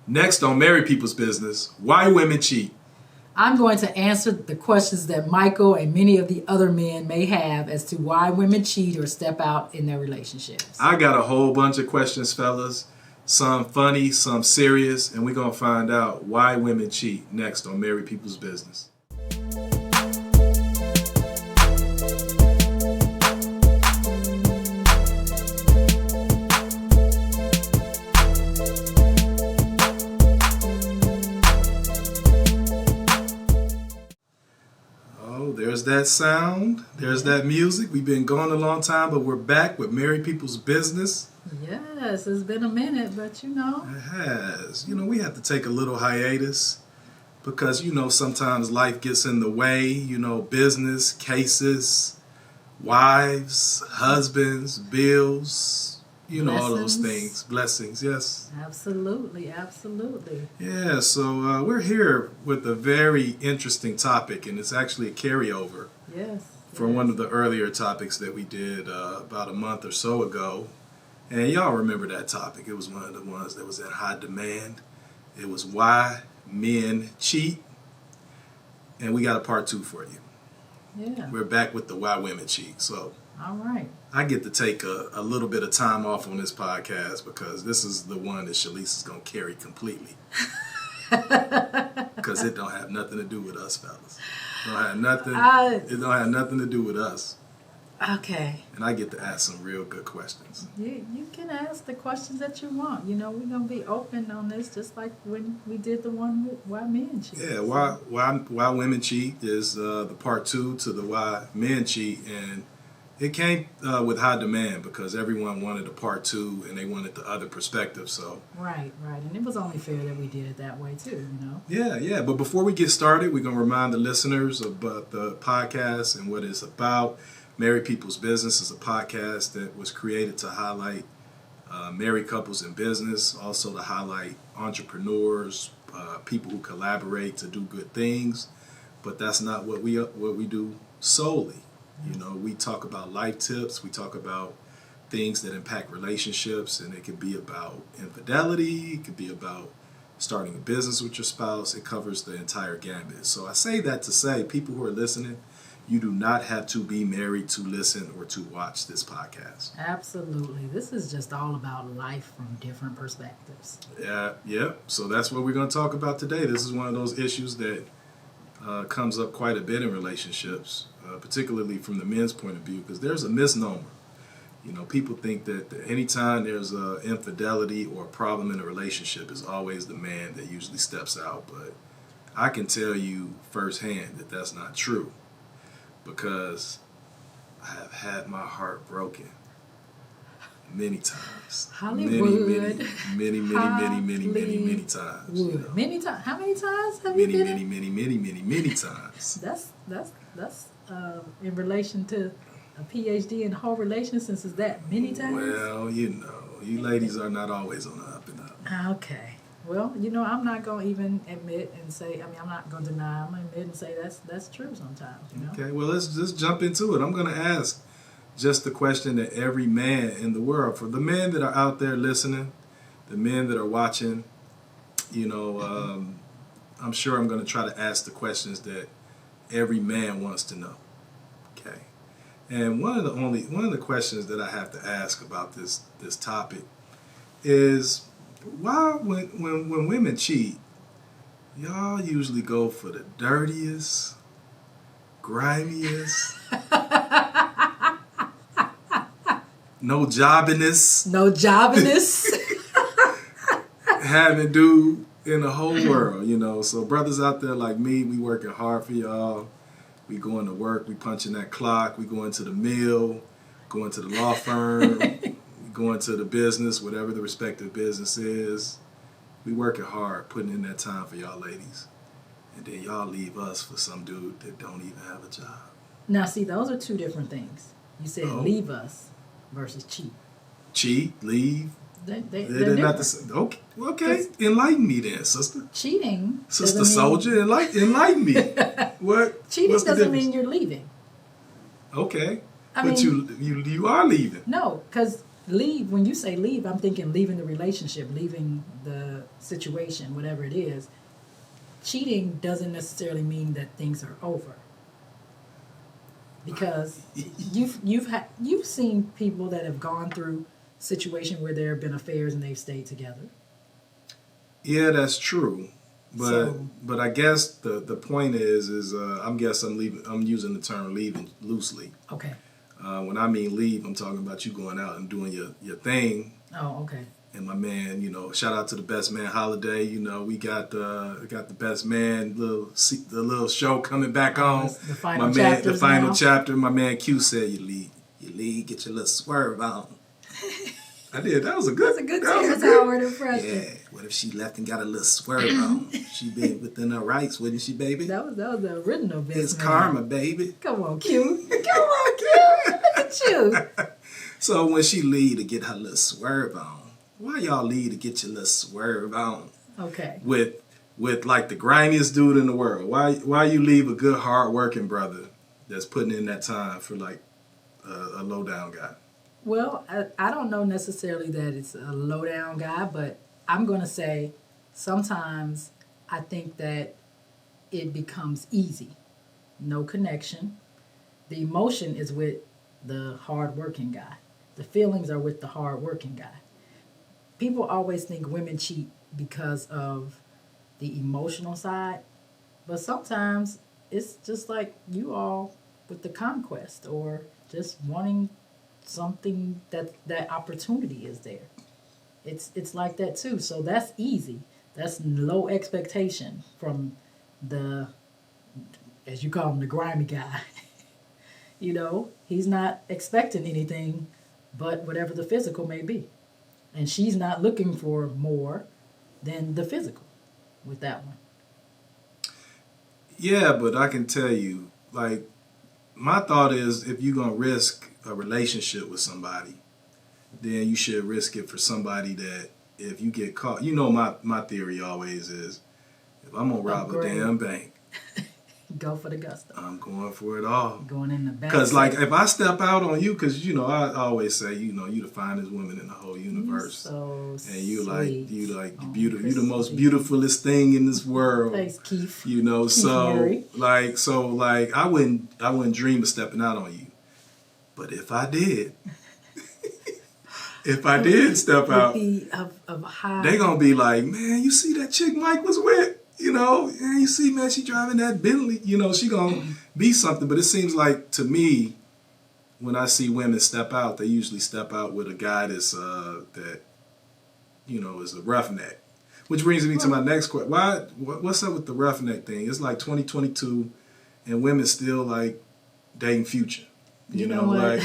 Next on Married People's Business, why women cheat. I'm going to answer the questions that Michael and many of the other men may have as to why women cheat or step out in their relationships. I got a whole bunch of questions, fellas. Some funny, some serious, and we're going to find out why women cheat next on Married People's Business. There's that sound. There's that music. We've been gone a long time, but we're back with Married People's Business. Yes, it's been a minute, but It has. We have to take a little hiatus because, sometimes life gets in the way, business, cases, wives, husbands, bills, all those things. Blessings, yes. Absolutely. Yeah, so we're here with a very interesting topic, and it's actually a carryover from one of the earlier topics that we did about a month or so ago. And y'all remember that topic. It was one of the ones that was in high demand. It was why men cheat. And we got a part 2 for you. Yeah. We're back with the why women cheat. So all right. I get to take a little bit of time off on this podcast because this is the one that Shalise is going to carry completely. Because it don't have nothing to do with us, fellas. It don't have nothing to do with us. Okay. And I get to ask some real good questions. You can ask the questions that you want. We're going to be open on this just like when we did the one with why men cheat. Yeah, why women cheat is the part 2 to the why men cheat. And it came with high demand because everyone wanted a part 2 and they wanted the other perspective. So Right. And it was only fair that we did it that way too, Yeah. But before we get started, we're going to remind the listeners about the podcast and what it's about. Married People's Business is a podcast that was created to highlight married couples in business, also to highlight entrepreneurs, people who collaborate to do good things. But that's not what we do solely. We talk about life tips. We talk about things that impact relationships, and it could be about infidelity. It could be about starting a business with your spouse. It covers the entire gambit. So I say that to say, people who are listening, you do not have to be married to listen or to watch this podcast. Absolutely. This is just all about life from different perspectives. Yeah. So that's what we're going to talk about today. This is one of those issues that comes up quite a bit in relationships, particularly from the men's point of view, because there's a misnomer. People think that anytime there's an infidelity or a problem in a relationship, it's always the man that usually steps out. But I can tell you firsthand that that's not true. Because I have had my heart broken many times. Hollywood. Many times. Many times. How many times have you been? Many times. That's in relation to a PhD in whole relations, since it's that many times? Well, you ladies are not always on the up and up. Okay. Well, I'm not going to even admit and say, I'm not going to deny, I'm going to admit and say that's true sometimes, Okay, well, let's just jump into it. I'm going to ask just the question that every man in the world, for the men that are out there listening, the men that are watching, I'm sure I'm going to try to ask the questions that every man wants to know. Okay. And one of the questions that I have to ask about this topic is, why, when women cheat, y'all usually go for the dirtiest, grimiest, no jobbiness having dude in the whole world, So brothers out there like me, we working hard for y'all. We going to work, we punching that clock, we going to the mill, going to the law firm. Going to the business, whatever the respective business is. We working hard, putting in that time for y'all ladies. And then y'all leave us for some dude that don't even have a job. Now, see, those are two different things. You said leave us versus cheat. Cheat, leave. They're not the same. Okay. Enlighten me then, sister. Cheating. Sister Soldier, enlighten me. What? Cheating doesn't mean you're leaving. Okay. But you are leaving. No, because leave, when you say leave, I'm thinking leaving the relationship, leaving the situation, whatever it is. Cheating doesn't necessarily mean that things are over. Because you've seen people that have gone through situation where there have been affairs and they've stayed together. Yeah, that's true. But So- but I guess the point is I'm using the term leaving loosely. Okay. When I mean leave, I'm talking about you going out and doing your thing. Oh, okay. And my man, shout out to the Best Man Holiday. We got the Best Man the little show coming back on. The final my man, the chapters final now. chapter. My man Q said, "You leave, get your little swerve on." I did. That was a good. That's a good that was a Terrence good- Howard impression. Yeah. What if she left and got a little swerve on? She'd be within her rights, wouldn't she, baby? That was the original bit. It's karma, baby. Come on, Q. Come on, Q. Look at you. So when she leave to get her little swerve on, why y'all leave to get your little swerve on? Okay. With like the grimiest dude in the world. Why you leave a good hard working brother that's putting in that time for like a low down guy? Well, I don't know necessarily that it's a low down guy, but I'm going to say sometimes I think that it becomes easy. No connection. The emotion is with the hard working guy. The feelings are with the hard working guy. People always think women cheat because of the emotional side, but sometimes it's just like you all with the conquest or just wanting something that opportunity is there. It's like that too. So that's easy. That's low expectation from the, as you call him, the grimy guy. He's not expecting anything but whatever the physical may be. And she's not looking for more than the physical with that one. Yeah, but I can tell you, like, my thought is if you're going to risk a relationship with somebody, then you should risk it for somebody that if you get caught, my theory always is if I'm going to rob a Upgrade. damn bank, Go for the gusto. I'm going for it all. Going in the back. Because, like, if I step out on you, because, I always say, you the finest woman in the whole universe. So And you like Oh, beautiful. You the most Christmas. beautifulest thing in this world. Thanks, Keith. So Mary. I wouldn't dream of stepping out on you. But if I did, step out, Be of high. they gonna be like, man, you see that chick Mike was with? And you see, man, she driving that Bentley. She gonna be something. But it seems like to me, when I see women step out, they usually step out with a guy that's is a roughneck. Which brings me to my next question. What's up with the roughneck thing? It's like 2022, and women still like dating Future. You know what? Like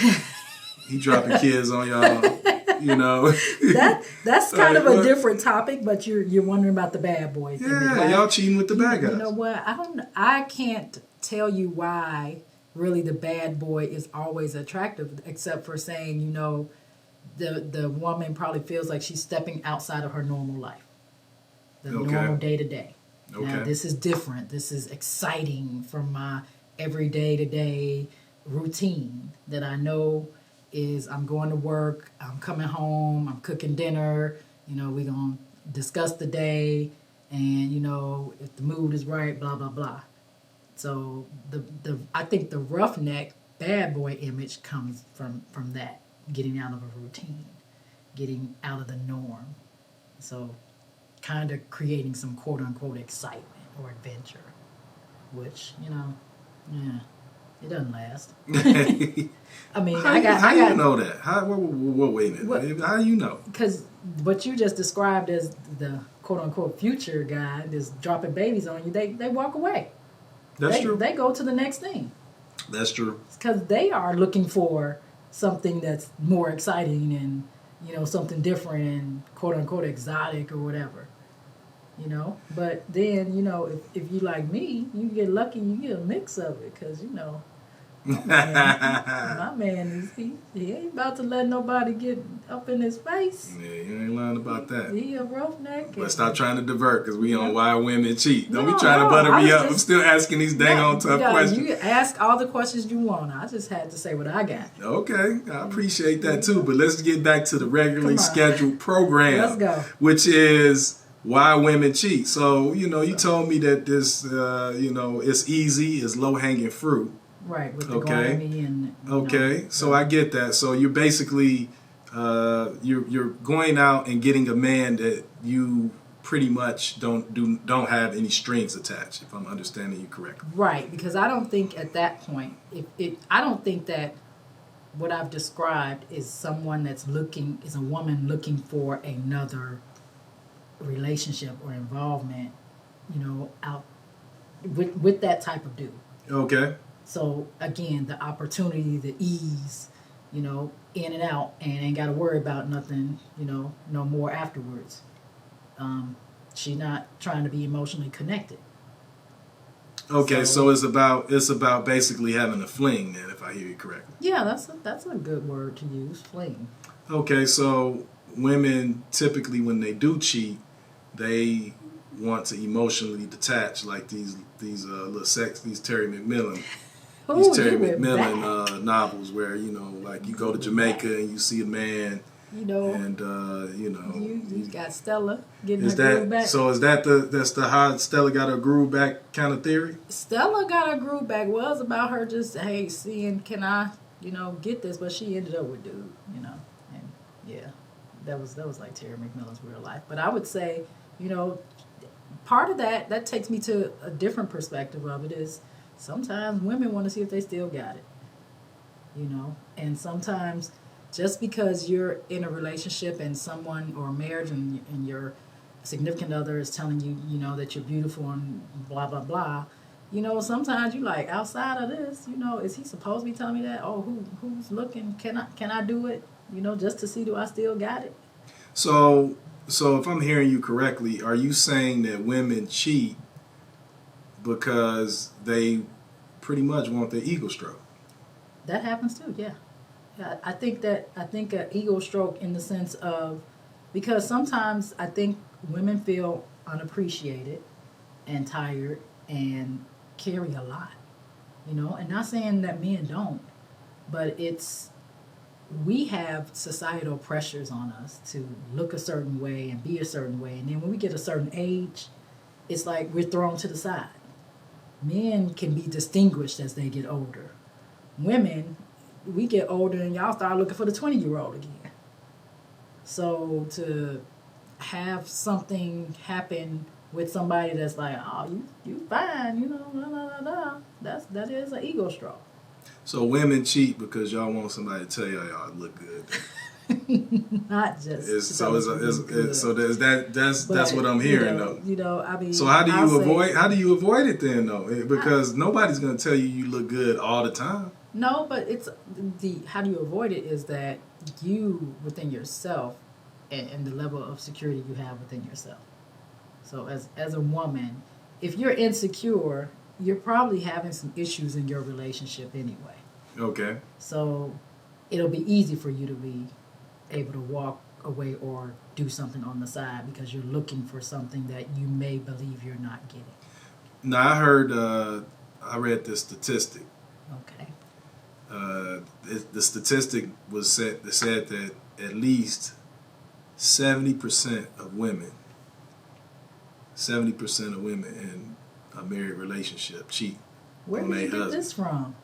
he dropping kids on y'all. That's kind Like, of a what? different topic, but you're wondering about the bad boys. Yeah, y'all cheating with the bad guys. You know what? I can't tell you why really the bad boy is always attractive, except for saying, the woman probably feels like she's stepping outside of her normal life. The Okay. normal day to day. Now Okay. this is different. This is exciting from my every day to day routine that I know is I'm going to work, I'm coming home, I'm cooking dinner, we're going to discuss the day, and, if the mood is right, blah, blah, blah. So I think the roughneck bad boy image comes from that, getting out of a routine, getting out of the norm. So kind of creating some quote-unquote excitement or adventure, which, it doesn't last. I mean, How you know that? Wait a minute. How you know? Because what you just described as the quote-unquote future guy just dropping babies on you, they walk away. That's true. They go to the next thing. That's true. Because they are looking for something that's more exciting and, something different and quote-unquote exotic or whatever. But then, if you like me, you get lucky, you get a mix of it because, My man is he ain't about to let nobody get up in his face. Yeah, you ain't lying about that. He a roughneck. But stop trying to divert because we on why women cheat. Don't No, be trying to no, butter me I up. just- I'm still asking these dang on tough questions. You ask all the questions you want. I just had to say what I got. Okay, I appreciate that too. But let's get back to the regularly Come on. scheduled program. Let's go. Which is why women cheat. So, you told me that this, it's easy, it's low hanging fruit. Right, with the Okay. Grammy and Okay, so I get that. So you're basically, you're going out and getting a man that you pretty much don't have any strings attached, if I'm understanding you correctly. right, because I don't think at that point, I don't think that what I've described is someone is a woman looking for another relationship or involvement, out with that type of dude. Okay. So again, the opportunity, the ease, in and out, and ain't got to worry about nothing, no more afterwards. She's not trying to be emotionally connected. Okay, so it's about basically having a fling then, if I hear you correctly. Yeah, that's a good word to use, fling. Okay, so women typically when they do cheat, they want to emotionally detach, like these Terry McMillan. These Terry McMillan novels where, like you go to Jamaica and you see a man, and you got Stella getting is her groove back. So is that's the how Stella got her groove back kind of theory? Stella got her groove back. Was about her just seeing can I get this, but she ended up with dude, and yeah, that was like Terry McMillan's real life. But I would say, part of that takes me to a different perspective of it is. Sometimes women want to see if they still got it, and sometimes just because you're in a relationship and someone or a marriage and your significant other is telling you, that you're beautiful and blah, blah, blah, sometimes you like outside of this, is he supposed to be telling me that? Oh, who's looking? Can I do it? Just to see do I still got it? So if I'm hearing you correctly, are you saying that women cheat because they pretty much want their ego stroke? That happens too, yeah. I think an ego stroke in the sense of, because sometimes I think women feel unappreciated and tired and carry a lot, and not saying that men don't, but we have societal pressures on us to look a certain way and be a certain way, and then when we get a certain age, it's like we're thrown to the side. Men can be distinguished as they get older. Women, we get older and y'all start looking for the 20-year-old again. So to have something happen with somebody that's like, oh, you fine, that is an ego stroke. So women cheat because y'all want somebody to tell y'all look good. Not just. That's what I'm hearing though. I mean. So how do you avoid it then though? Because nobody's gonna tell you look good all the time. No, but it's how do you avoid it is that you within yourself and the level of security you have within yourself. So as a woman, if you're insecure, you're probably having some issues in your relationship anyway. Okay. So it'll be easy for you to be able to walk away or do something on the side because you're looking for something that you may believe you're not getting. Now I read this statistic. Okay. The statistic said that at least 70% of women in a married relationship cheat Where on did their you get husband. this from?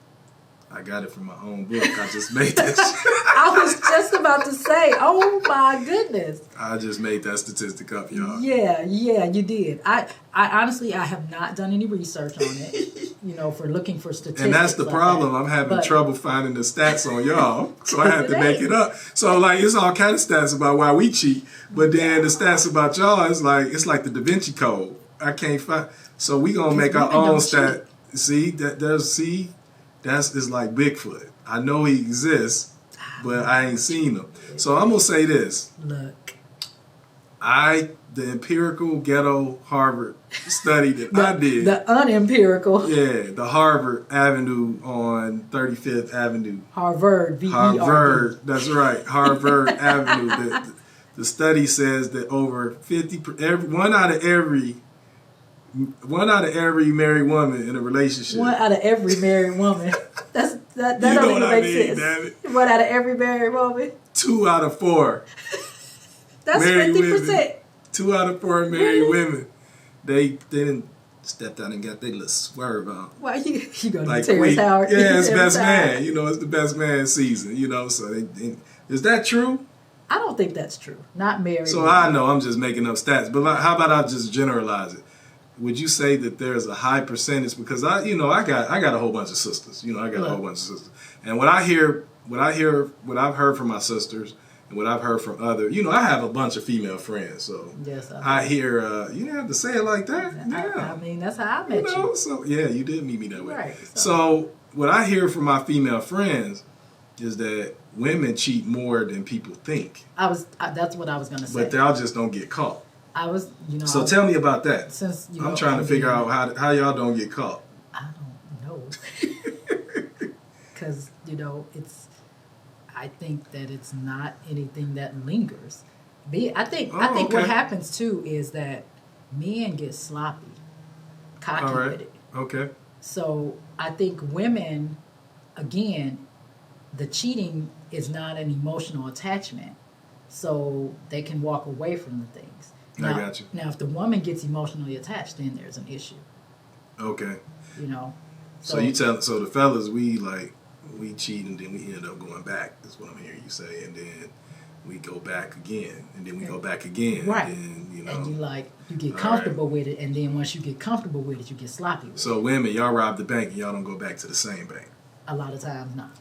I got it from my own book. I just made that shit. I was just about to say, oh my goodness. I just made that statistic up, y'all. Yeah, you did. I honestly, I have not done any research on it, for looking for statistics. And that's the like problem. that. I'm having But trouble finding the stats on y'all. So I had to make it up. So like it's all kind of stats about why we cheat. But then the stats about y'all is it's like the Da Vinci Code. I can't find. So we gonna make our own stat. See that's like Bigfoot. I know he exists, but I ain't seen him. So I'm gonna say this. Look. The empirical ghetto Harvard study that I did. The unempirical. Yeah, the Harvard Avenue on 35th Avenue. Harvard, V-E-R-D. Harvard, that's right, Harvard Avenue. The study says that over 50, one out of every married woman in a relationship. One out of every married woman. That you know don't what even I make mean, sense. damn it. One out of every married woman. 2 out of 4. That's married 50%. women. 2 out of 4 married Really? women. They didn't step down and got their little swerve on. Why you go to Like Terrace Howard? yeah, it's best Howard. man. It's the best man season. So is that true? I don't think that's true. Not married. So I know I'm just making up stats, but how about I just generalize it? Would you say that there's a high percentage? Because I got a whole bunch of sisters. I got a whole bunch of sisters, and what I've heard from my sisters, and what I've heard from other, I have a bunch of female friends, so Yes, I hear. You didn't have to say it like that. I mean, that's how I met you. So yeah, you did meet me that way. Right. So what I hear from my female friends is that women cheat more than people think. That's what I was gonna say. But y'all just don't get caught. So tell me about that. Since I'm trying to figure out how y'all don't get caught. I don't know. Because I think that it's not anything that lingers. I think what happens too is that men get sloppy, cocky with it. Okay. So I think women, again, the cheating is not an emotional attachment, so they can walk away from the things. I got you. Now, if the woman gets emotionally attached, then there's an issue. Okay. So the fellas, we cheat and then we end up going back. That's what I'm hearing you say, and then we go back again, and then we go back again. Right. And you get comfortable with it, and then once you get comfortable with it, you get sloppy with it. So women, y'all rob the bank and y'all don't go back to the same bank. A lot of times not.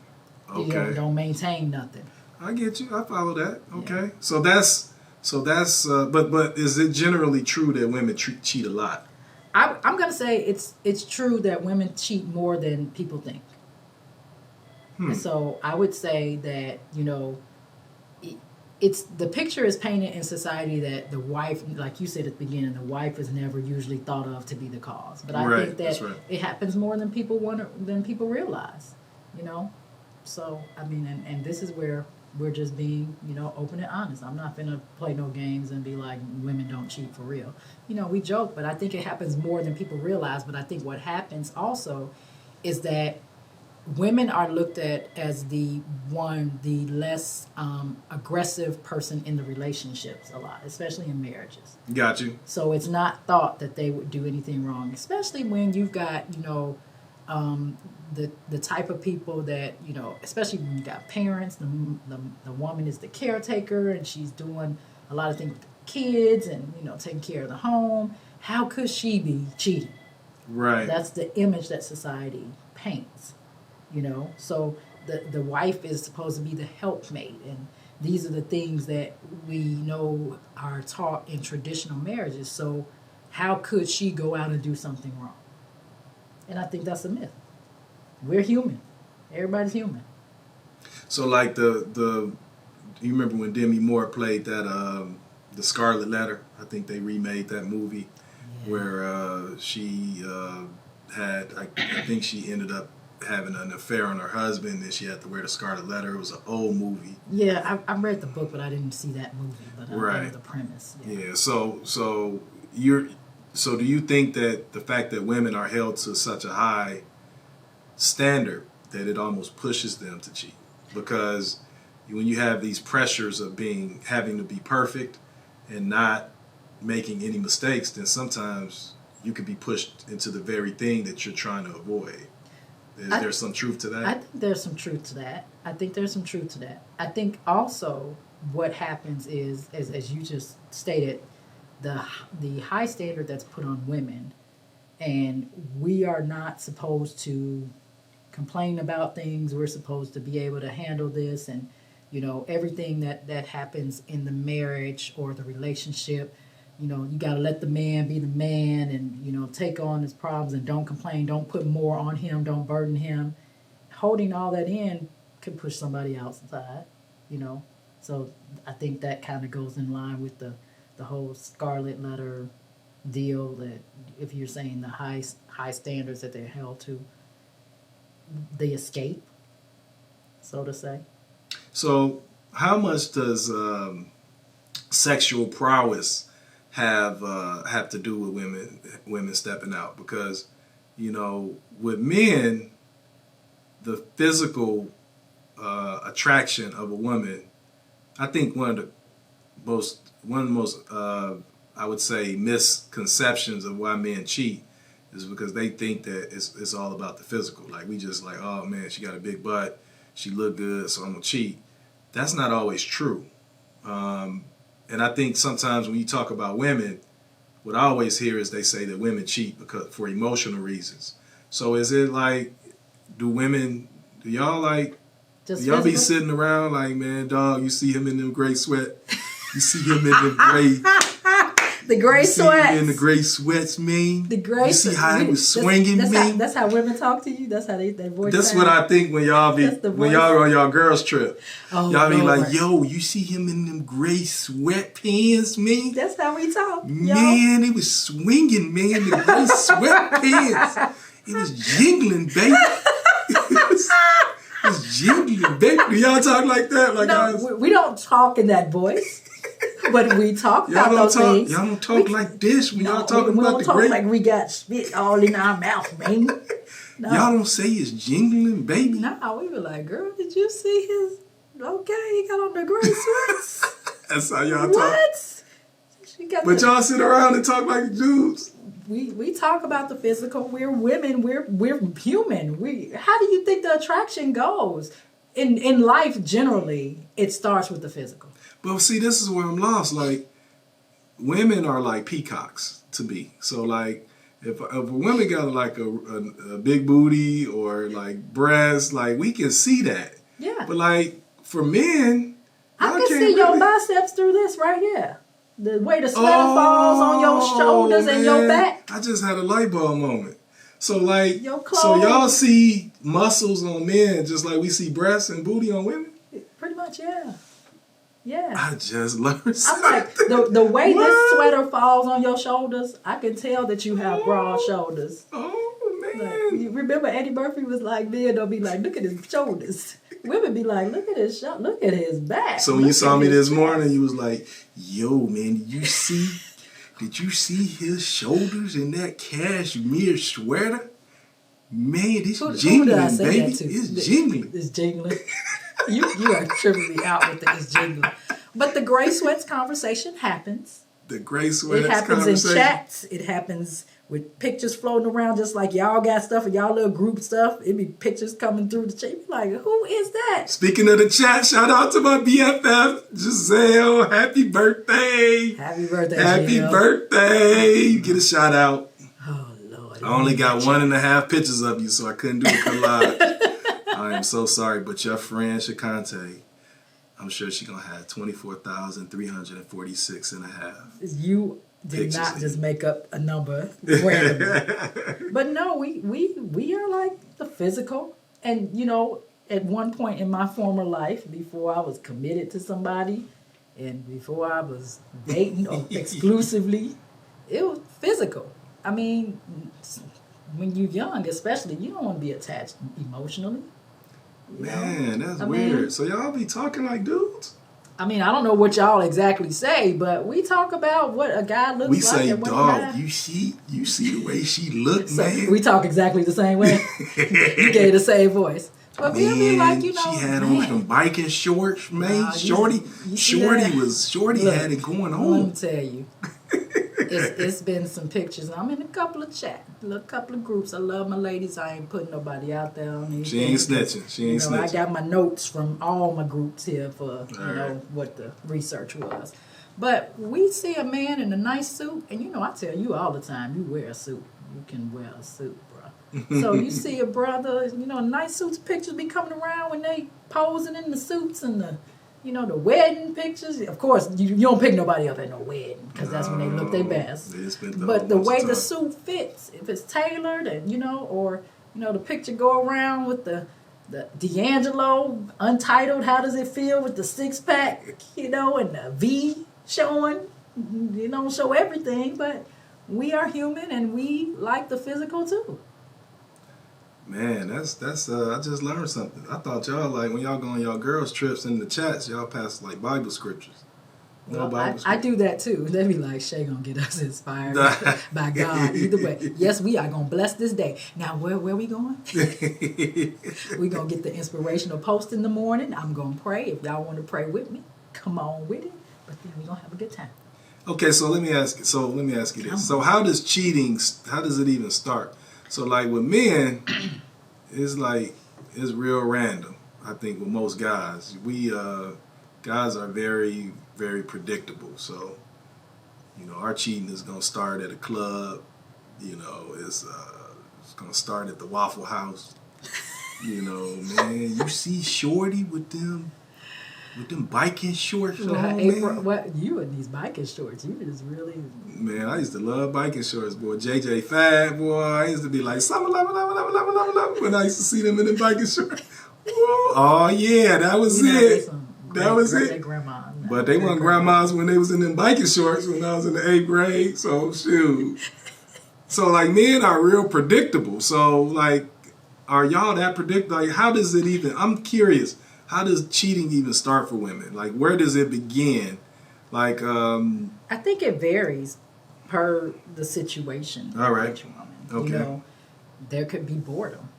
Okay. You don't maintain nothing. I get you. I follow that. Okay. Yeah. So that's but is it generally true that women cheat a lot? I'm gonna say it's true that women cheat more than people think. And so I would say that it's the picture is painted in society that the wife, like you said at the beginning, the wife is never usually thought of to be the cause. But I think that it happens more than people realize. So I mean, and this is where we're just being, open and honest. I'm not gonna play no games and be like, women don't cheat for real. We joke, but I think it happens more than people realize. But I think what happens also is that women are looked at as the less aggressive person in the relationships a lot, especially in marriages. Got you. So it's not thought that they would do anything wrong, especially when you've got, the type of people that, especially when you got parents, the woman is the caretaker and she's doing a lot of things with the kids and, taking care of the home. How could she be cheating? Right. That's the image that society paints, So the wife is supposed to be the helpmate, and these are the things that we know are taught in traditional marriages. So how could she go out and do something wrong? And I think that's a myth. We're human. Everybody's human. So like you remember when Demi Moore played that the Scarlet Letter? I think they remade that movie where she had I think she ended up having an affair on her husband and she had to wear the Scarlet Letter. It was an old movie. Yeah, I read the book, but I didn't see that movie. But I know the premise. Yeah. So do you think that the fact that women are held to such a high standard that it almost pushes them to cheat? Because when you have these pressures of having to be perfect and not making any mistakes, then sometimes you could be pushed into the very thing that you're trying to avoid. Is there some truth to that? I think there's some truth to that. I think also what happens is, as you just stated, the high standard that's put on women, and we are not supposed to complain about things. We're supposed to be able to handle this, and everything that happens in the marriage or the relationship. You got to let the man be the man and, take on his problems and don't complain. Don't put more on him. Don't burden him. Holding all that in can push somebody outside, So I think that kind of goes in line with the the whole scarlet letter deal, that if you're saying the high standards that they're held to, the escape, so to say. So, how much does sexual prowess have to do with women stepping out? Because, with men, the physical attraction of a woman, I think one of the most I would say misconceptions of why men cheat is because they think that it's all about the physical. Like, we just like, oh man, she got a big butt, she look good, so I'm gonna cheat. That's not always true. And I think sometimes when you talk about women, what I always hear is they say that women cheat for emotional reasons. So is it like, do y'all like, Just do y'all be physical? sitting around like, man, dog, you see him in them gray sweat, you see him in them gray, The gray you see sweats. him in the gray sweats, man. The gray. You see how he was swinging, man. That's how women talk to you. That's how their voice. That's sound? what I think when y'all are on y'all girls trip. Oh, Y'all be Lord. like, yo, you see him in them gray sweatpants, man? That's how we talk. Man, it was swinging, man. The gray sweatpants. It was jingling, baby. It was jingling, baby. Do y'all talk like that? Like, No, we don't talk in that voice. But we talk about those things. Y'all don't talk like this when y'all talking we about don't the talk great. like we got spit all in our mouth, man. No. Y'all don't say it's jingling, baby. No, we were like, girl, did you see his? Okay, he got on the gray sweats. That's how y'all talk. What? She got But y'all sit around and talk like dudes. We talk about the physical. We're women. We're human. How do you think the attraction goes? In life, generally, it starts with the physical. But see, this is where I'm lost. Like, women are like peacocks to me. So, like, if a woman got like a big booty or like breasts, like, we can see that. Yeah. But like, for men, I y'all can can't see your really- biceps through this right here. The way the sweater falls on your shoulders and your man. back. I just had a light bulb moment. So like, Your so clothes. y'all see muscles on men just like we see breasts and booty on women? Pretty much, yeah. Yeah. I just learned I'm something. like, the way this What? sweater falls on your shoulders, I can tell that you have broad shoulders. Oh Like, man. you remember Eddie Murphy was like, men don't be like, look at his shoulders. Women be like, look at his look at his back. So when you Look saw at me his this morning, chest." you was like, yo, man, did you see his shoulders in that cashmere sweater? Man, this Who did I jingling, say baby. that to? It's jingling. It's jingling. you are tripping me out with the it's jingling. But the gray sweats conversation happens. The gray sweats It happens conversation. in chats. It happens with pictures floating around, just like y'all got stuff and y'all little group stuff. It be pictures coming through the chat. You be like, who is that? Speaking of the chat, shout out to my BFF, Giselle. Happy birthday. Happy birthday, Happy Jill. birthday. You get a shout out. Oh, Lord. I only got 1.5 pictures of you, so I couldn't do a collage. I am so sorry, but your friend Shakante, I'm sure she's going to have 24,346 and a half. You did Pictures not of just you. make up a number randomly. But no, we are like the physical. And, at one point in my former life, before I was committed to somebody and before I was dating exclusively, it was physical. I mean, when you're young especially, you don't want to be attached emotionally. you know? Man, that's I weird. mean- So y'all be talking like dudes? I mean, I don't know what y'all exactly say, but we talk about what a guy looks We like. say, and what a dog, guy- you see the way she look, So man. we talk exactly the same way. You gave the same voice. But we'll be like, she had man. on some biking shorts, man. Nah, you Shorty see that? Look, had it going Let on. me tell you, it's been some pictures. I'm in a couple of couple of groups. I love my ladies. I ain't putting nobody out there on anything. She ain't snitching. She ain't I snitching. got my notes from all my groups here for Alright. what the research was. But we see a man in a nice suit, and I tell you all the time, you wear a suit. You can wear a suit, bro. So you see a brother, nice suits pictures be coming around when they posing in the suits and the wedding pictures. Of course, you don't pick nobody up at no wedding because that's when they look their best. They spent a But whole the bunch way of the time. suit fits, if it's tailored and or the picture go around with the D'Angelo Untitled, how does it feel with the 6-pack, and the V showing. You don't show everything, but we are human and we like the physical too. Man, that's I just learned something. I thought y'all like when y'all go on y'all girls trips in the chats, y'all pass like Bible scriptures. No Well, Bible I scriptures. do that too. They be like, Shay gonna get us inspired by God. Either way, yes, we are gonna bless this day. Now, where we going? We gonna get the inspirational post in the morning. I'm gonna pray. If y'all want to pray with me, come on with it. But then we gonna have a good time. Okay, so let me ask you this. So how does cheating? How does it even start? So like with men, it's real random. I think with most guys, guys are very, very predictable. So, our cheating is gonna start at a club. It's gonna start at the Waffle House. Man, you see Shorty with them biking shorts on, man. What you in these biking shorts? You just really. Man, I used to love biking shorts, boy. JJ Fad, boy. I used to be like, summer, love, when I used to see them in the biking shorts. Oh, yeah, that was it. That was it. Grandma. But they weren't grandmas when they was in them biking shorts when I was in the 8th grade. So, shoot. So, like, men are real predictable. So, like, are y'all that predictable? Like, how does it even, I'm curious, how does cheating even start for women? Like, where does it begin? Like, I think it varies per the situation. All right. Each woman. Okay. There could be boredom.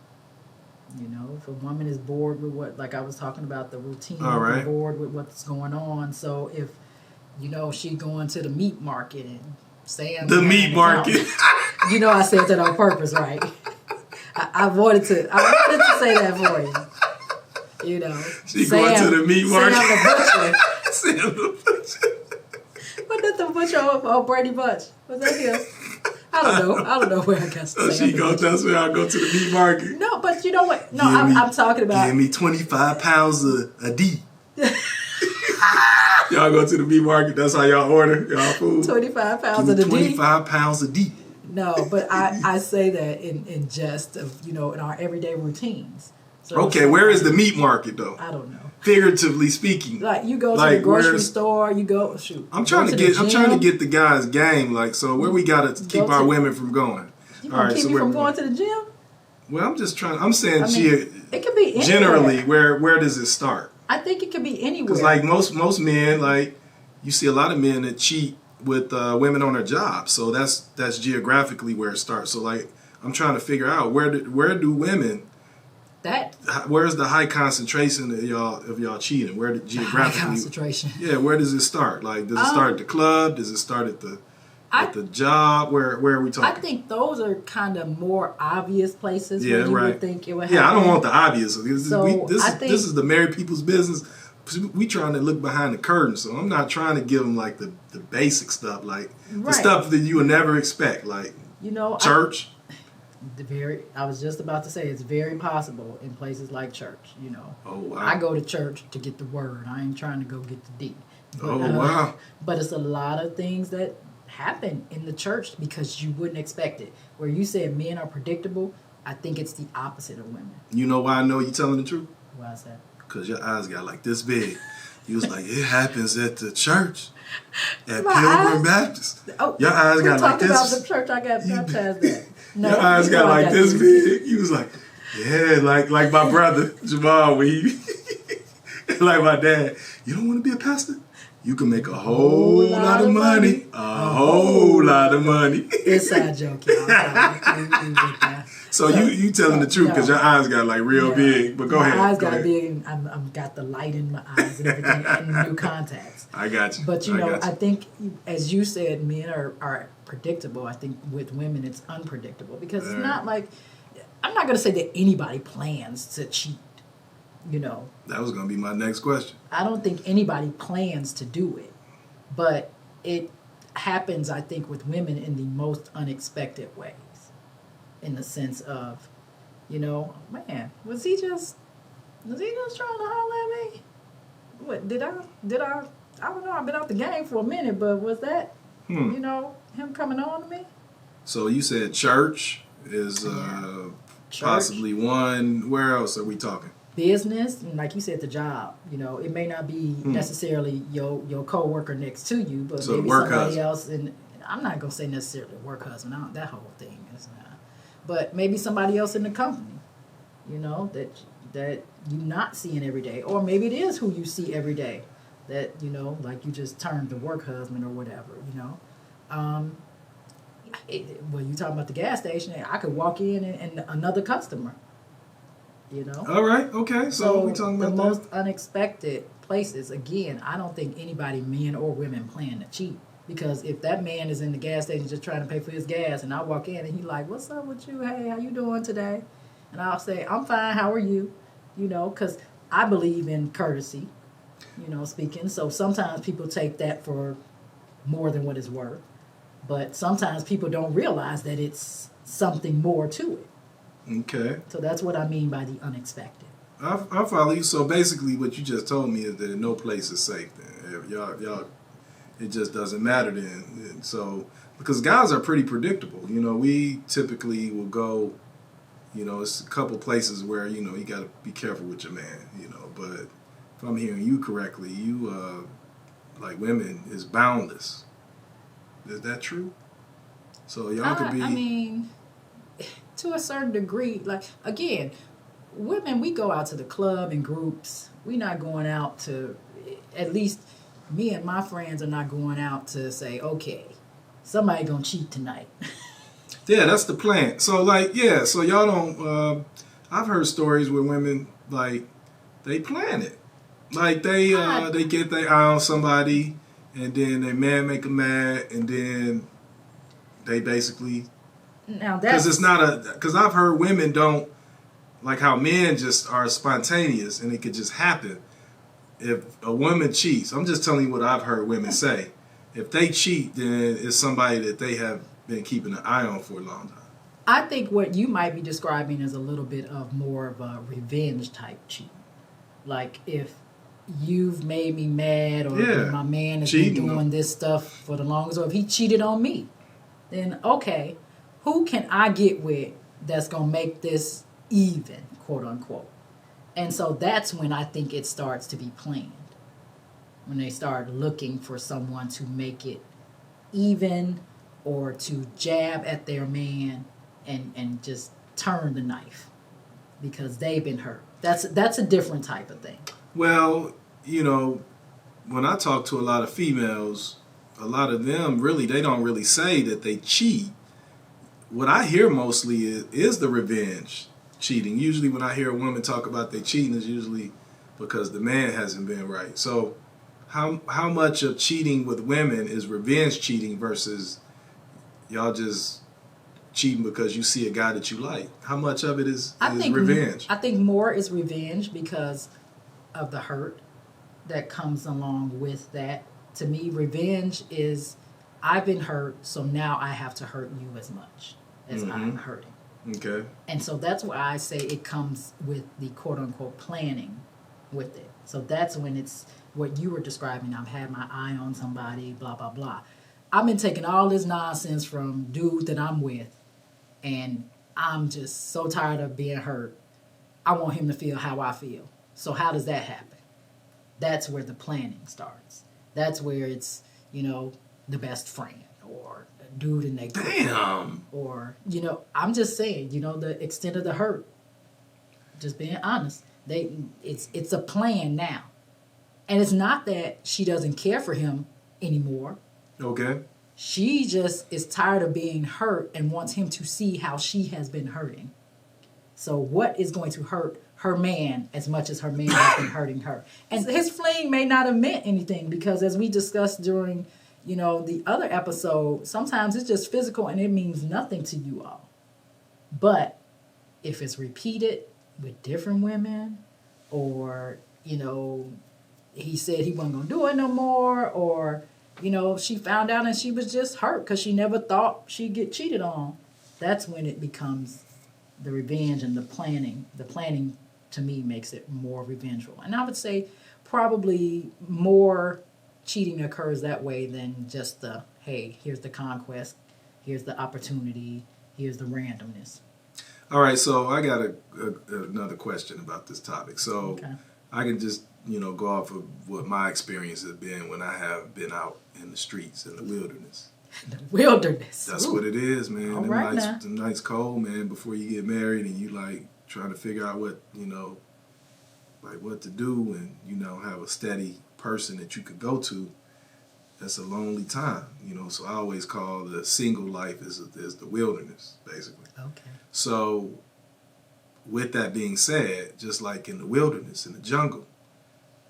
If a woman is bored with like I was talking about, the routine, All right. bored with what's going on. So if, she going to the meat market and saying the meat market. I said that on purpose, right? I wanted to say that for you. She going to the meat market. Sam the butcher. Sam the butcher. What did the butcher on Brady Bunch? Was that him? I don't know where I got So she goes, that's where I go to the meat market. No, but you know what? No, I'm talking about. Give me 25 pounds a D. Y'all go to the meat market. That's how y'all order y'all food. 25 pounds of the D. 25 pounds a D. No, but I say that in jest of, in our everyday routines. So okay, where is the meat market though? I don't know. Figuratively speaking. Like you go to the grocery store, you go I'm trying to get the guys game, like, so where we gotta keep our women from going. You gonna keep me from going to the gym? Well, I'm saying it could be anywhere. Generally, where does it start? I think it could be anywhere. Because like most men, like you see a lot of men that cheat with women on their jobs, so that's geographically where it starts. So like I'm trying to figure out where do women where's the high concentration of y'all cheating? Where geographically? High concentration. Yeah, where does it start? Like, does it start at the club? Does it start at the job? Where are we talking? I think those are kind of more obvious places where you would think it would happen. Yeah, I don't want the obvious. This is the married people's business. We trying to look behind the curtain, so I'm not trying to give them like the basic stuff, like the stuff that you would never expect, like church. I was just about to say it's very possible in places like church. Oh wow! I go to church to get the word. I ain't trying to go get the D. But, wow! But it's a lot of things that happen in the church because you wouldn't expect it. Where you said men are predictable, I think it's the opposite of women. You know why I know you're telling the truth? Why is that? Because your eyes got like this big. You was like, it happens at the church, at Pilgrim Baptist. Oh, your eyes got like this. Talk about the church I got baptized at. No, your eyes got like this big. He was like, yeah, like my brother Jamal, when he, like my dad. You don't want to be a pastor? You can make a whole lot of money. A whole lot of money. Inside joke, y'all. So you telling the truth because your eyes got like real big. But go ahead. My eyes got big. I've got the light in my eyes and everything, and new contacts. I got you. But I think, as you said, men are predictable. I think with women, it's unpredictable because it's not like, I'm not going to say that anybody plans to cheat. That was going to be my next question. I don't think anybody plans to do it, but it happens, I think, with women in the most unexpected ways. In the sense of, man, was he just trying to holler at me? What did I don't know, I've been out the game for a minute, but was that him coming on to me? So you said church is Church. possibly one. Where else are we talking? business, and like you said, the job. It may not be necessarily your coworker next to you, but So maybe work somebody husband. else. And I'm not gonna say necessarily work husband. That whole thing is not. But maybe somebody else in the company. That you're not seeing every day, or maybe it is who you see every day. That like you just termed the work husband or whatever. Um, well, you talking about the gas station? I could walk in and another customer. All right. Okay. So we talking the about most that? unexpected places. Again, I don't think anybody, men or women, plan to cheat. Because if that man is in the gas station just trying to pay for his gas, and I walk in and he like, "What's up with you? Hey, how you doing today?" And I'll say, "I'm fine. How are you?" Because I believe in courtesy. Speaking. So sometimes people take that for more than what it's worth, but sometimes people don't realize that it's something more to it. Okay. So that's what I mean by the unexpected. I follow you. So basically, what you just told me is that no place is safe. Then y'all, it just doesn't matter then. And so because guys are pretty predictable. We typically will go. It's a couple places where you got to be careful with your man. But if I'm hearing you correctly, you like women is boundless. Is that true? So y'all could be. I mean, to a certain degree, like again, women, we go out to the club in groups. We're not going out to, at least me and my friends are not going out to say, okay, somebody gonna cheat tonight. Yeah, that's the plan. So so y'all don't. I've heard stories where women like they plan it, like they get their eye on somebody, and then their man make them mad, and then they basically Now because it's that's not because I've heard women don't like how men just are spontaneous and it could just happen. If a woman cheats, I'm just telling you what I've heard women say. If they cheat, then it's somebody that they have been keeping an eye on for a long time. I think what you might be describing is a little bit of more of a revenge type cheat. Like if you've made me mad, or if Yeah, my man has been cheating. doing this stuff for the longest, or if he cheated on me, then okay, who can I get with that's gonna make this even, quote unquote? And so that's when I think it starts to be planned. When they start looking for someone to make it even, or to jab at their man and just turn the knife because they've been hurt. That's a different type of thing. Well, when I talk to a lot of females, a lot of them really they don't really say that they cheat. What I hear mostly is the revenge cheating. Usually when I hear a woman talk about they cheating is usually because the man hasn't been right. So how much of cheating with women is revenge cheating versus y'all just cheating because you see a guy that you like? How much of it is revenge? I think more is revenge because of the hurt that comes along with that. To me, revenge is I've been hurt, so now I have to hurt you as much as I'm hurting. Okay. And so that's why I say it comes with the quote unquote planning with it. So that's when it's what you were describing. I've had my eye on somebody, blah, blah, blah. I've been taking all this nonsense from dude that I'm with, and I'm just so tired of being hurt. I want him to feel how I feel. So how does that happen? That's where the planning starts. That's where it's, the best friend or a dude in their group. Damn. Or, I'm just saying, the extent of the hurt. Just being honest. It's a plan now. And it's not that she doesn't care for him anymore. Okay. She just is tired of being hurt and wants him to see how she has been hurting. So what is going to hurt her man as much as her man has been hurting her? And his fling may not have meant anything because as we discussed during, the other episode, sometimes it's just physical and it means nothing to you all. But if it's repeated with different women, or, he said he wasn't going to do it no more, or, she found out and she was just hurt because she never thought she'd get cheated on, that's when it becomes the revenge and the planning. The planning, to me, makes it more revengeful. And I would say probably more cheating occurs that way than just hey, here's the conquest, here's the opportunity, here's the randomness. All right, so I got another question about this topic. So Okay. I can just, go off of what my experience has been when I have been out in the streets, in the wilderness. The wilderness. That's Ooh. what it is, man. All Them right nights, now. them nights cold, man, before you get married and you, like, trying to figure out what, like what to do and, have a steady person that you could go to. That's a lonely time, So I always call the single life is the wilderness, basically. Okay. So, with that being said, just like in the wilderness, in the jungle,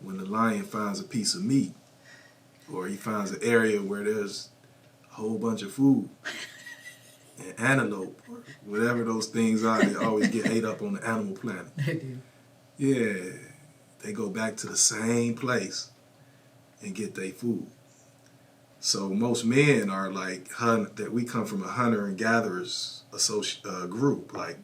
when the lion finds a piece of meat, or he finds an area where there's a whole bunch of food, and antelope, or whatever those things are, they always get ate up on the animal planet. They do. Yeah, they go back to the same place and get their food. So most men are like that. We come from a hunter and gatherers group. Like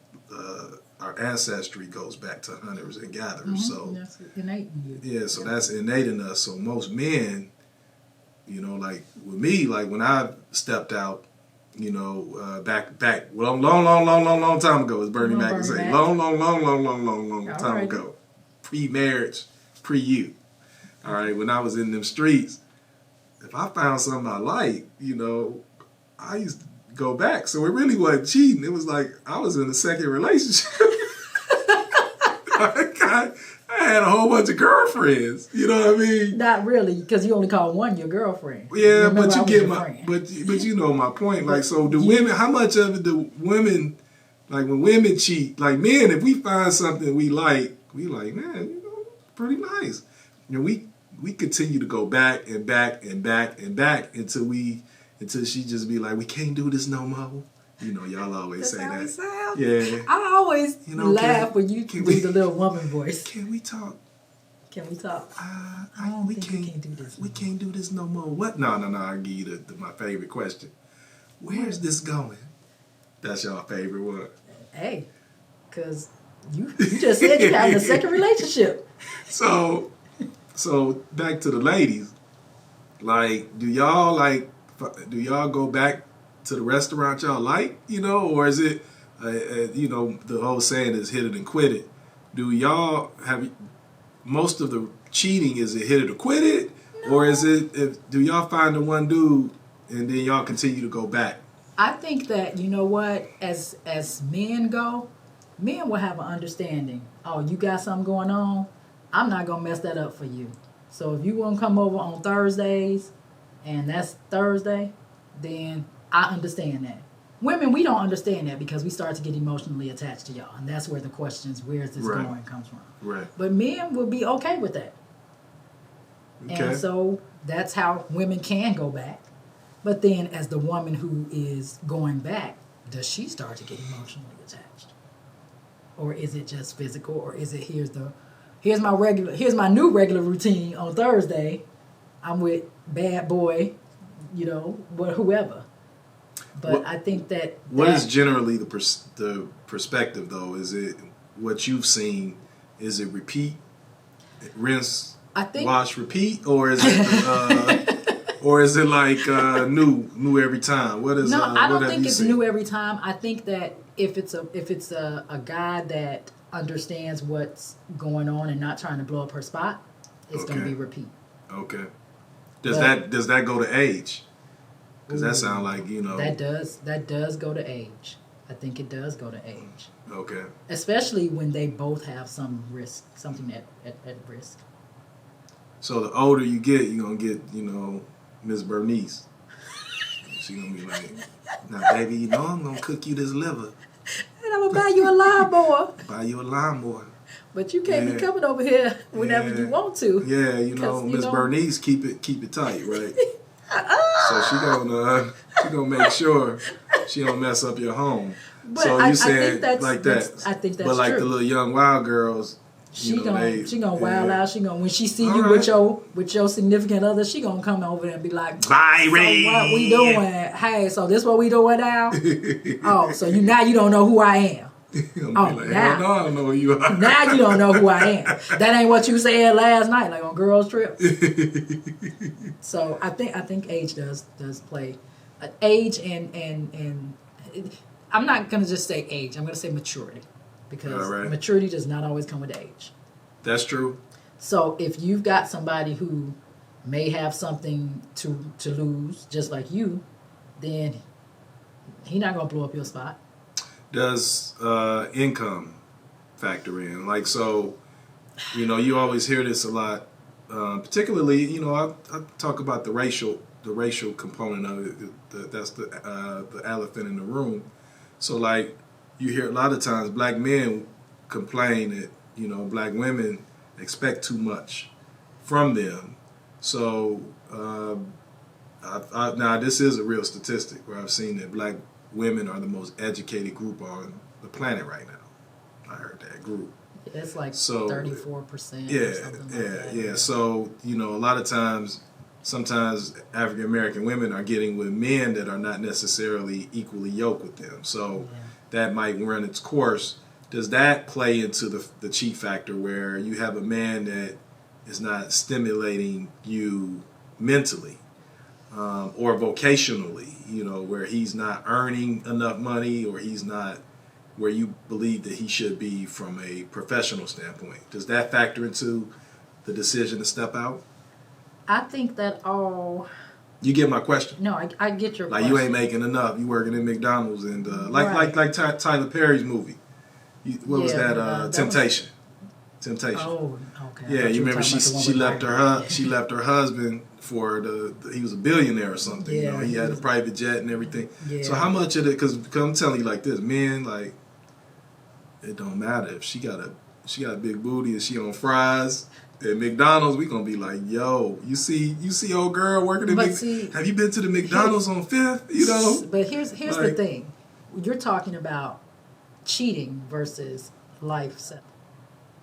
our ancestry goes back to hunters and gatherers. So that's innate in you. yeah, so that's innate in us. So most men, like with me, like when I stepped out, back long time ago, as Bernie Mac would say, long time ago, pre-marriage, pre-you. All right, when I was in them streets. If I found something I like, I used to go back. So it really wasn't cheating. It was like I was in a second relationship. I had a whole bunch of girlfriends. You know what I mean? Not really, because you only call one your girlfriend. Yeah, but you get my friend. but you know my point. Like, so the women, how much of it do women, like when women cheat, like men, if we find something we like, man, pretty nice. We continue to go back and back and back and back until she just be like, we can't do this no more. Y'all always say that. Sound? Yeah. I always laugh when you do the little woman voice. Can we talk? Can we talk? I don't we think can't, we can do this. We can't do this no more. What? No. I give you my favorite question. Where's this going? That's your favorite one. Hey, because you just said you're having a second relationship. So back to the ladies. Like, do y'all go back to the restaurant y'all like, or is it, the whole saying is hit it and quit it. Do y'all most of the cheating, is it hit it or quit it? No. Or is it, do y'all find the one dude and then y'all continue to go back? I think that, as men go, men will have an understanding. Oh, you got something going on? I'm not going to mess that up for you. So if you want to come over on Thursdays, and that's Thursday, then I understand that. Women, we don't understand that because we start to get emotionally attached to y'all. And that's where the questions, where's this going, comes from. Right. But men will be okay with that. Okay. And so that's how women can go back. But then as the woman who is going back, does she start to get emotionally attached? Or is it just physical? Or is it here's my new regular routine on Thursday. I'm with bad boy, whoever. But I think that what is generally the perspective though? Is it what you've seen? Is it repeat, rinse, wash, repeat, or is it like new every time? What is? No, I don't think it's seen? new every time. I think that if it's a guy that understands what's going on and not trying to blow up her spot, it's going to be repeat. Okay. Does that go to age? Because that sounds like, That does go to age. I think it does go to age. Okay. Especially when they both have some risk, something at risk. So the older you get, you're going to get, Miss Bernice. She's going to be like, now, baby, I'm going to cook you this liver. And I'm going to buy you a lawnmower. Buy you a lawnmower. But you can't be coming over here whenever you want to. Yeah, Miss Bernice, keep it tight, right? So she gonna make sure she don't mess up your home. But so you saying like that? I think that's But like true. the little young wild girls, she gonna wild out. She gonna when she see you with your significant other, she gonna come over there and be like, "Bye, Ray. So what we doing? Hey, so this what we doing now? Oh, so you don't know who I am." Now I don't know who you are. Now you don't know who I am. That ain't what you said last night, like on girls' trip. So I think age does play, age and I'm not going to just say age. I'm going to say maturity, because maturity does not always come with age. That's true. So if you've got somebody who may have something to lose, just like you, then he's not going to blow up your spot. Does income factor in? Like, so, you always hear this a lot, particularly, I talk about the racial component of it. That's the elephant in the room. So, like, you hear a lot of times black men complain that, black women expect too much from them. So, now this is a real statistic where I've seen that black women are the most educated group on the planet right now. I heard that group. It's like 34%. Yeah, or something like that. yeah. So, a lot of times, sometimes African American women are getting with men that are not necessarily equally yoked with them. So that might run its course. Does that play into the cheat factor where you have a man that is not stimulating you mentally or vocationally, where he's not earning enough money or he's not where you believe that he should be from a professional standpoint? Does that factor into the decision to step out? I think that all... You get my question? No, I get your question. Like, you ain't making enough. You working at McDonald's and like Tyler Perry's movie. What was that? Temptation. Temptation. Oh, okay. Yeah, you remember she left her husband for he was a billionaire or something. Yeah, he had a private jet and everything. Yeah. So how much of it? Because I'm telling you like this, men, like, it don't matter if she got a big booty and she on fries at McDonald's. We gonna be like, yo, you see old girl working at McDonald's. Have you been to the McDonald's on Fifth? But here's the thing, you're talking about cheating versus life setup.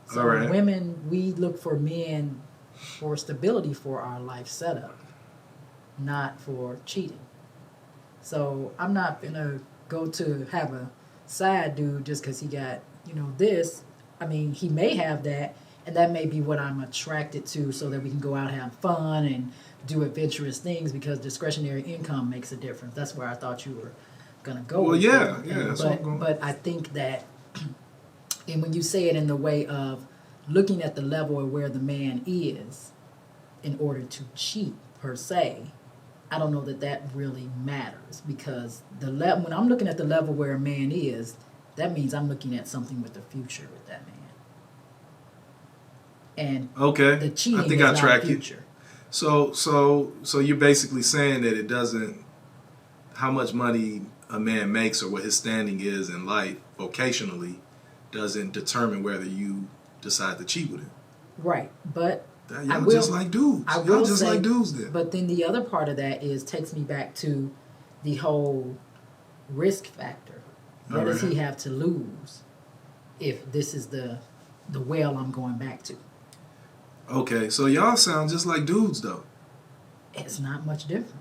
So women, we look for men for stability for our life setup, not for cheating. So I'm not gonna go to have a side dude just because he got, this. I mean, he may have that, and that may be what I'm attracted to, so that we can go out and have fun and do adventurous things, because discretionary income makes a difference. That's where I thought you were gonna go. Well, yeah. That's what I'm going. But I think that, and when you say it in the way of looking at the level of where the man is in order to cheat per se, I don't know that really matters, because when I'm looking at the level where a man is, that means I'm looking at something with the future with that man. And the cheating I think is I not track future. So you're basically saying that it doesn't, how much money a man makes or what his standing is in life vocationally doesn't determine whether you decide to cheat with him. Right, but y'all just like dudes. Y'all just like dudes then. But then the other part of that takes me back to the whole risk factor. What does he have to lose if this is the well I'm going back to? Okay, so y'all sound just like dudes though. It's not much different.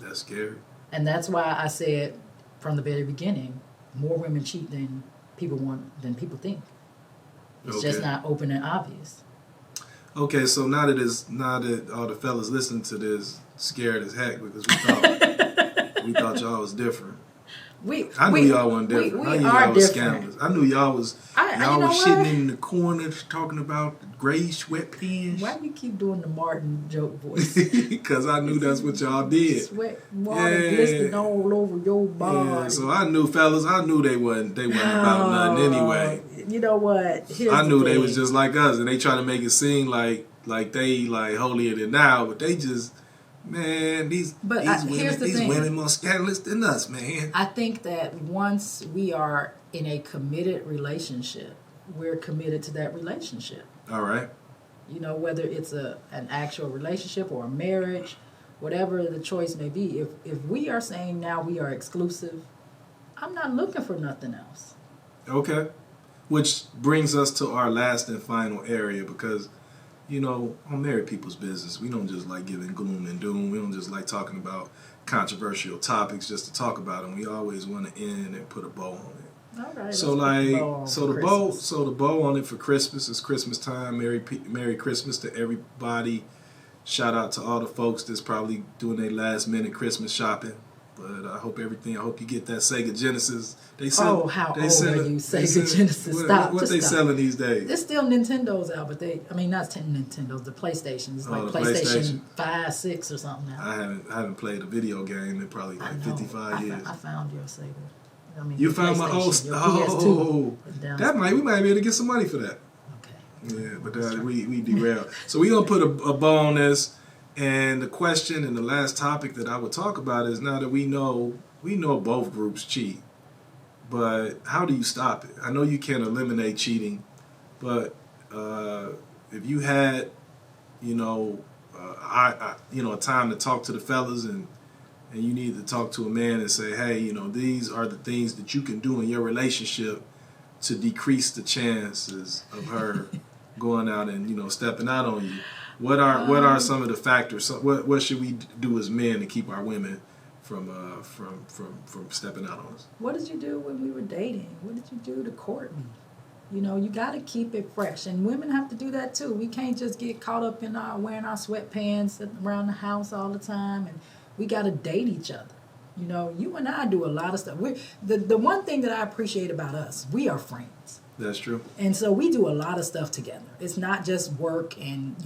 That's scary. And that's why I said from the very beginning, more women cheat than people think. It's just not open and obvious. Okay, so now that all the fellas listening to this scared as heck because we thought y'all was different. I knew y'all wasn't different. I knew y'all was scandalous. I knew y'all was shitting in the corner talking about gray sweatpants. Why do you keep doing the Martin joke voice? Because I knew that's what y'all did. Sweat water glistening all over your body. Yeah, so I knew, fellas, they wasn't about nothing anyway. You know what? I knew they was just like us, and they try to make it seem like they like holier than thou, but they just, man, these women more scandalous than us, man. I think that once we are in a committed relationship, we're committed to that relationship. All right. Whether it's an actual relationship or a marriage, whatever the choice may be. If we are saying now we are exclusive, I'm not looking for nothing else. Okay. Which brings us to our last and final area, because, on married people's business, we don't just like giving gloom and doom. We don't just like talking about controversial topics just to talk about them. We always want to end and put a bow on it. All right. So the bow on it for Christmas is Christmas time. Merry Christmas to everybody. Shout out to all the folks that's probably doing their last minute Christmas shopping. But I hope you get that Sega Genesis. How old are you? Sega Genesis. Stop. What they selling these days? There's still Nintendos out, but not Nintendos, the PlayStations. Like PlayStation 5, 6 or something now. I haven't played a video game in probably 55 years. I found your Sega. You found my old we might be able to get some money for that. Okay. Yeah, but we derailed. So we're gonna put a bow on this. And the question and the last topic that I would talk about is, now that we know both groups cheat, but how do you stop it? I know you can't eliminate cheating, but if you had, a time to talk to the fellas and you need to talk to a man and say, hey, these are the things that you can do in your relationship to decrease the chances of her going out and stepping out on you. What are some of the factors? What should we do as men to keep our women from stepping out on us? What did you do when we were dating? What did you do to court me? You got to keep it fresh, and women have to do that too. We can't just get caught up in wearing our sweatpants, sitting around the house all the time, and we got to date each other. You and I do a lot of stuff. The one thing that I appreciate about us, we are friends. That's true. And so we do a lot of stuff together. It's not just work and,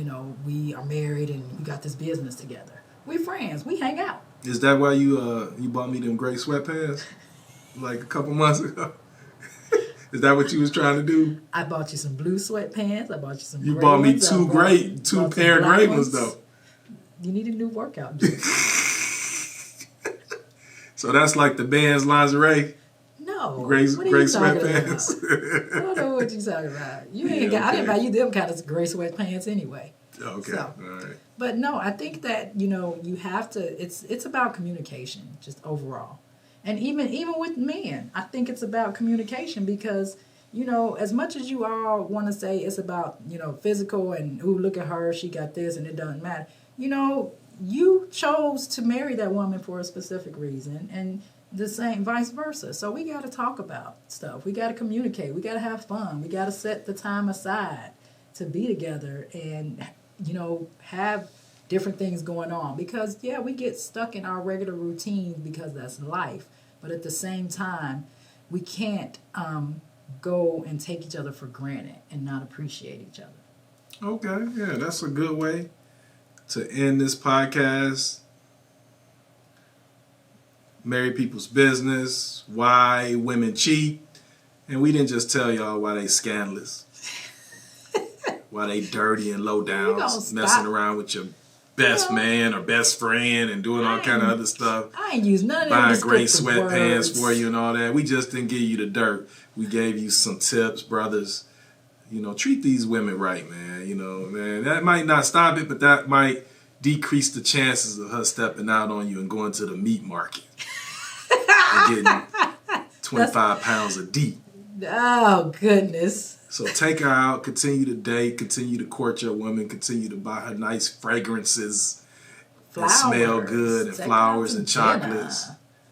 we are married and we got this business together. We're friends. We hang out. Is that why you bought me them gray sweatpants like a couple months ago? Is that what you was trying to do? I bought you some blue sweatpants. I bought you some You gray bought me ones. two pair of gray ones, though. You need a new workout gym. So that's like the band's lingerie? No. Gray sweatpants. I don't know what you're talking about. I didn't buy you them kind of gray sweatpants anyway. Okay. So, all right. But no, I think that, you have to, it's about communication, just overall. And even with men, I think it's about communication because, as much as you all want to say it's about, physical and, ooh, look at her, she got this and it doesn't matter. You chose to marry that woman for a specific reason, and the same vice versa. So we got to talk about stuff. We got to communicate. We got to have fun. We got to set the time aside to be together and, have different things going on. Because, we get stuck in our regular routines because that's life. But at the same time, we can't go and take each other for granted and not appreciate each other. Okay, yeah, that's a good way to end this podcast. Married People's Business, why women cheat. And we didn't just tell y'all why they scandalous, why they dirty and low down, messing around with your best man or best friend and doing all kind of other stuff. I ain't used none of them buying gray sweatpants words for you and all that. We just didn't give you the dirt. We gave you some tips, brothers. Treat these women right, man. Man, that might not stop it, but that might decrease the chances of her stepping out on you and going to the meat market and getting 25 pounds of deep. Oh, goodness. So take her out, continue to date, continue to court your woman, continue to buy her nice fragrances that smell good, and flowers and chocolates.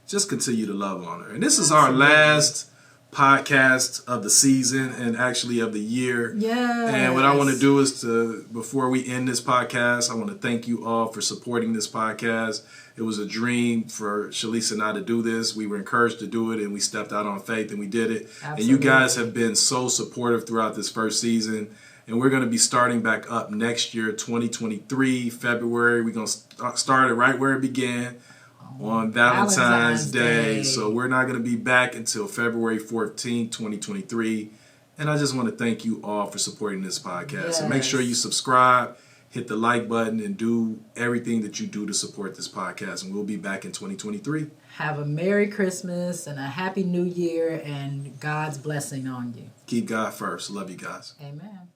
Just continue to love on her. And this is our last podcast of the season and actually of the year. Yes. And what I want to do is before we end this podcast, I want to thank you all for supporting this podcast. It was a dream for Shalisa and I to do this. We were encouraged to do it and we stepped out on faith and we did it. Absolutely. And you guys have been so supportive throughout this first season. And we're going to be starting back up next year, 2023, February. We're going to start it right where it began. On Valentine's Day. So we're not going to be back until February 14th, 2023. And I just want to thank you all for supporting this podcast. Yes. And make sure you subscribe, hit the like button, and do everything that you do to support this podcast. And we'll be back in 2023. Have a Merry Christmas and a Happy New Year and God's blessing on you. Keep God first. Love you guys. Amen.